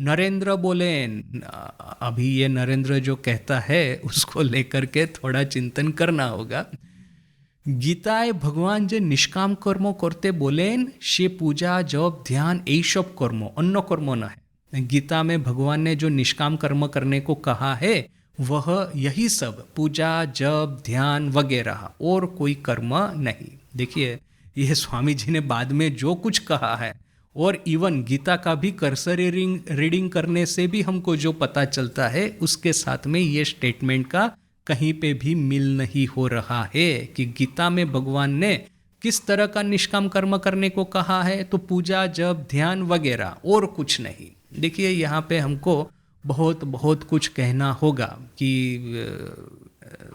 नरेंद्र बोले अभी ये नरेंद्र जो कहता है उसको लेकर के थोड़ा चिंतन करना होगा। गीताए भगवान जे निष्काम कर्मो करते बोलेन से पूजा जप ध्यान यही सब कर्मो अन्य कर्मो न है। गीता में भगवान ने जो निष्काम कर्म करने को कहा है वह यही सब पूजा जप ध्यान वगैरह, और कोई कर्म नहीं। देखिए यह स्वामी जी ने बाद में जो कुछ कहा है, और इवन गीता का भी कर्सरी रीडिंग करने से भी हमको जो पता चलता है उसके साथ में ये स्टेटमेंट का कहीं पे भी मिल नहीं हो रहा है कि गीता में भगवान ने किस तरह का निष्काम कर्म करने को कहा है। तो पूजा जप ध्यान वगैरह और कुछ नहीं। देखिए यहाँ पे हमको बहुत बहुत कुछ कहना होगा कि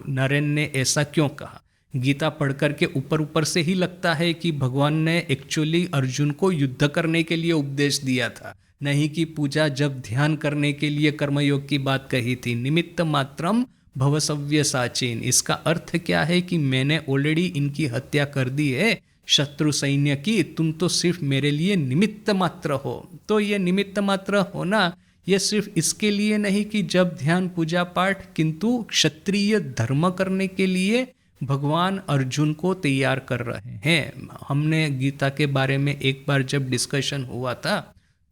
नरेन ने ऐसा क्यों कहा। गीता पढ़ करके ऊपर ऊपर से ही लगता है कि भगवान ने एक्चुअली अर्जुन को युद्ध करने के लिए उपदेश दिया था, नहीं कि पूजा जप ध्यान करने के लिए कर्मयोग की बात कही थी। निमित्त मात्रम भवसव्य साचीन, इसका अर्थ क्या है कि मैंने ऑलरेडी इनकी हत्या कर दी है शत्रु सैन्य की, तुम तो सिर्फ मेरे लिए निमित्त मात्र हो। तो ये निमित्त मात्र होना ये सिर्फ इसके लिए नहीं कि जब ध्यान पूजा पाठ, किंतु क्षत्रिय धर्म करने के लिए भगवान अर्जुन को तैयार कर रहे हैं। हमने गीता के बारे में एक बार जब डिस्कशन हुआ था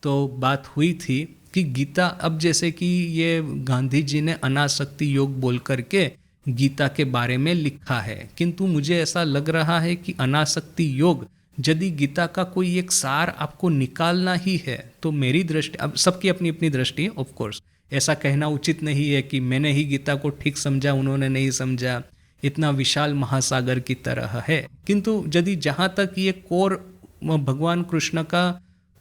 तो बात हुई थी कि गीता, अब जैसे कि ये गांधी जी ने अनासक्ति योग बोल करके गीता के बारे में लिखा है, किंतु मुझे ऐसा लग रहा है कि अनासक्ति योग यदि गीता का कोई एक सार आपको निकालना ही है तो मेरी दृष्टि, अब सबकी अपनी अपनी दृष्टि है ऑफ कोर्स, ऐसा कहना उचित नहीं है कि मैंने ही गीता को ठीक समझा उन्होंने नहीं समझा, इतना विशाल महासागर की तरह है। किंतु यदि जहाँ तक ये कोर भगवान कृष्ण का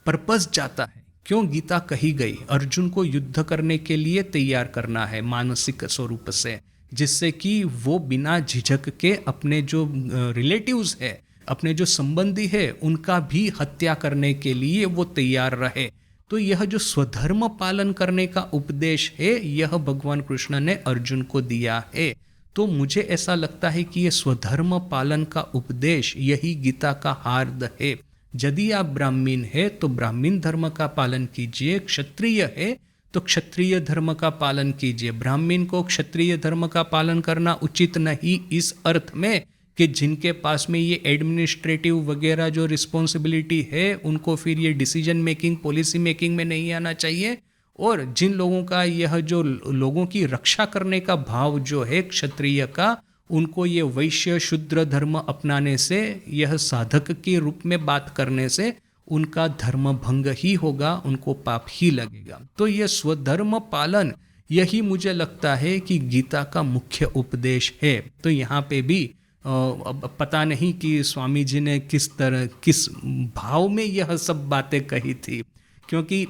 पर्पस जाता है, क्यों गीता कही गई, अर्जुन को युद्ध करने के लिए तैयार करना है मानसिक स्वरूप से, जिससे कि वो बिना झिझक के अपने जो रिलेटिव्स है, अपने जो संबंधी है, उनका भी हत्या करने के लिए वो तैयार रहे। तो यह जो स्वधर्म पालन करने का उपदेश है यह भगवान कृष्ण ने अर्जुन को दिया है। तो मुझे ऐसा लगता है कि यह स्वधर्म पालन का उपदेश यही गीता का हार्द है। यदि आप ब्राह्मण है तो ब्राह्मण धर्म का पालन कीजिए, क्षत्रिय है तो क्षत्रिय धर्म का पालन कीजिए। ब्राह्मण को क्षत्रिय धर्म का पालन करना उचित नहीं इस अर्थ में कि जिनके पास में ये एडमिनिस्ट्रेटिव वगैरह जो रिस्पॉन्सिबिलिटी है उनको फिर ये डिसीजन मेकिंग पॉलिसी मेकिंग में नहीं आना चाहिए, और जिन लोगों का यह जो लोगों की रक्षा करने का भाव जो है क्षत्रिय का, उनको ये वैश्य शूद्र धर्म अपनाने से, यह साधक के रूप में बात करने से उनका धर्म भंग ही होगा, उनको पाप ही लगेगा। तो यह स्वधर्म पालन यही मुझे लगता है कि गीता का मुख्य उपदेश है। तो यहाँ पे भी अब पता नहीं कि स्वामी जी ने किस तरह किस भाव में यह सब बातें कही थी, क्योंकि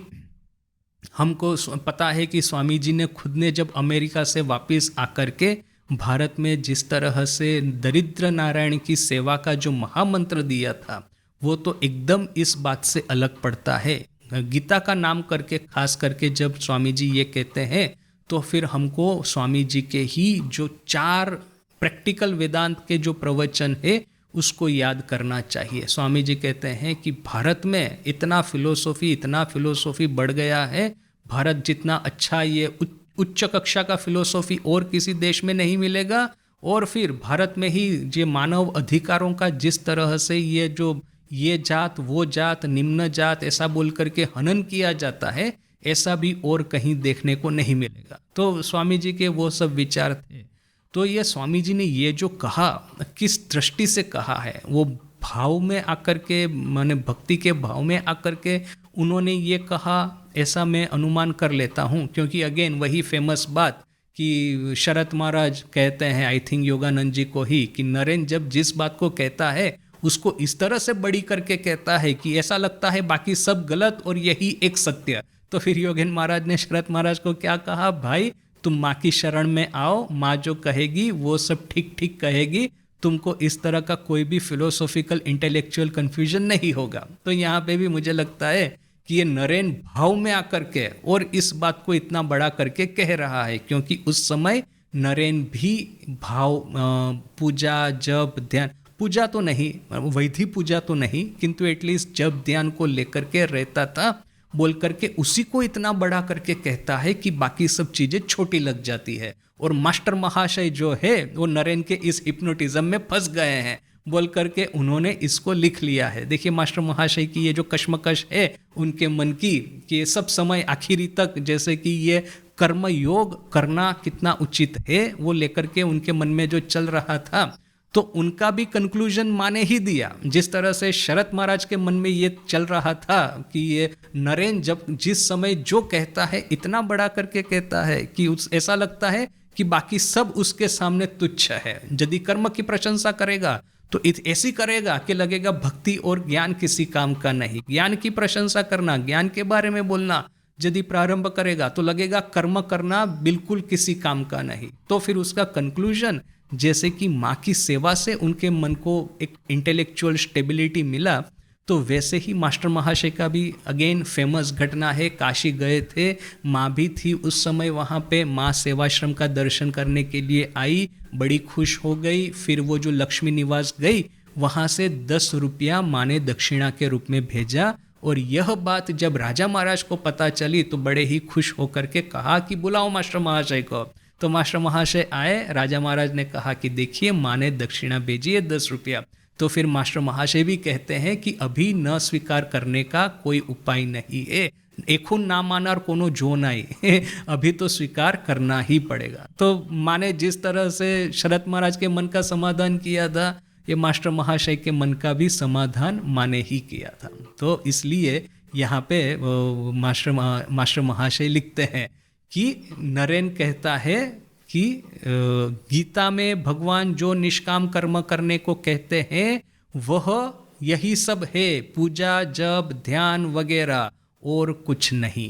हमको पता है कि स्वामी जी ने खुद ने जब अमेरिका से वापस आकर के भारत में जिस तरह से दरिद्र नारायण की सेवा का जो महामंत्र दिया था वो तो एकदम इस बात से अलग पड़ता है। गीता का नाम करके खास करके जब स्वामी जी ये कहते हैं तो फिर हमको स्वामी जी के ही जो 4 प्रैक्टिकल वेदांत के जो प्रवचन है उसको याद करना चाहिए। स्वामी जी कहते हैं कि भारत में इतना फिलोसॉफी बढ़ गया है, भारत जितना अच्छा ये उच्च कक्षा का फिलोसॉफी और किसी देश में नहीं मिलेगा, और फिर भारत में ही ये मानव अधिकारों का जिस तरह से ये जात वो जात निम्न जात ऐसा बोल करके हनन किया जाता है, ऐसा भी और कहीं देखने को नहीं मिलेगा। तो स्वामी जी के वो सब विचार थे। तो ये स्वामी जी ने ये जो कहा किस दृष्टि से कहा है, वो भाव में आकर के, माने भक्ति के भाव में आकर के उन्होंने ये कहा, ऐसा मैं अनुमान कर लेता हूँ। क्योंकि अगेन वही फेमस बात कि शरत महाराज कहते हैं, आई थिंक योगानंद जी को ही, कि नरेन जब जिस बात को कहता है उसको इस तरह से बड़ी करके कहता है कि ऐसा लगता है बाकी सब गलत और यही एक सत्य। तो फिर योगेन महाराज ने शरत महाराज को क्या कहा, भाई तुम माँ की शरण में आओ, माँ जो कहेगी वो सब ठीक ठीक कहेगी, तुमको इस तरह का कोई भी फिलोसॉफिकल इंटेलेक्चुअल कन्फ्यूजन नहीं होगा। तो यहाँ पे भी मुझे लगता है कि ये नरेन भाव में आकर के और इस बात को इतना बड़ा करके कह रहा है, क्योंकि उस समय नरेन भी भाव, पूजा जप ध्यान, पूजा तो नहीं, वैधि पूजा तो नहीं, किंतु एटलीस्ट जप ध्यान को लेकर के रहता था। बोल करके उसी को इतना बड़ा करके कहता है कि बाकी सब चीज़ें छोटी लग जाती है। और मास्टर महाशय जो है वो नरेन के इस हिप्नोटिज्म में फंस गए हैं बोल करके उन्होंने इसको लिख लिया है। देखिए मास्टर महाशय की ये जो कश्मकश है उनके मन की कि ये सब समय आखिरी तक जैसे कि ये कर्म योग करना कितना उचित है वो लेकर के उनके मन में जो चल रहा था, तो उनका भी कंक्लूजन माने ही दिया। जिस तरह से शरत महाराज के मन में ये चल रहा था कि ये नरेन जब जिस समय जो कहता है इतना बड़ा करके कहता है कि ऐसा लगता है कि बाकी सब उसके सामने तुच्छ है। यदि कर्म की प्रशंसा करेगा तो ऐसी करेगा कि लगेगा भक्ति और ज्ञान किसी काम का नहीं। ज्ञान की प्रशंसा करना, ज्ञान के बारे में बोलना यदि प्रारंभ करेगा तो लगेगा कर्म करना बिल्कुल किसी काम का नहीं। तो फिर उसका कंक्लूजन जैसे कि माँ की सेवा से उनके मन को एक इंटेलेक्चुअल स्टेबिलिटी मिला, तो वैसे ही मास्टर महाशय का भी अगेन फेमस घटना है। काशी गए थे, माँ भी थी उस समय वहाँ पे, माँ सेवाश्रम का दर्शन करने के लिए आई, बड़ी खुश हो गई। फिर वो जो लक्ष्मी निवास गई वहाँ से 10 रुपया माँ ने दक्षिणा के रूप में भेजा। और यह बात जब राजा महाराज को पता चली तो बड़े ही खुश होकर के कहा कि बुलाओ मास्टर महाशय को। तो मास्टर महाशय आए, राजा महाराज ने कहा कि देखिए माँ ने दक्षिणा भेजी है 10 रुपया। तो फिर मास्टर महाशय भी कहते हैं कि अभी न स्वीकार करने का कोई उपाय नहीं है, एखुन ना मानार कोनो जो नहीं अभी तो स्वीकार करना ही पड़ेगा। तो माने जिस तरह से शरत महाराज के मन का समाधान किया था, ये मास्टर महाशय के मन का भी समाधान माने ही किया था। तो इसलिए यहाँ पे मास्टर महाशय लिखते हैं कि नरेन कहता है कि गीता में भगवान जो निष्काम कर्म करने को कहते हैं वह यही सब है, पूजा जप ध्यान वगैरह, और कुछ नहीं।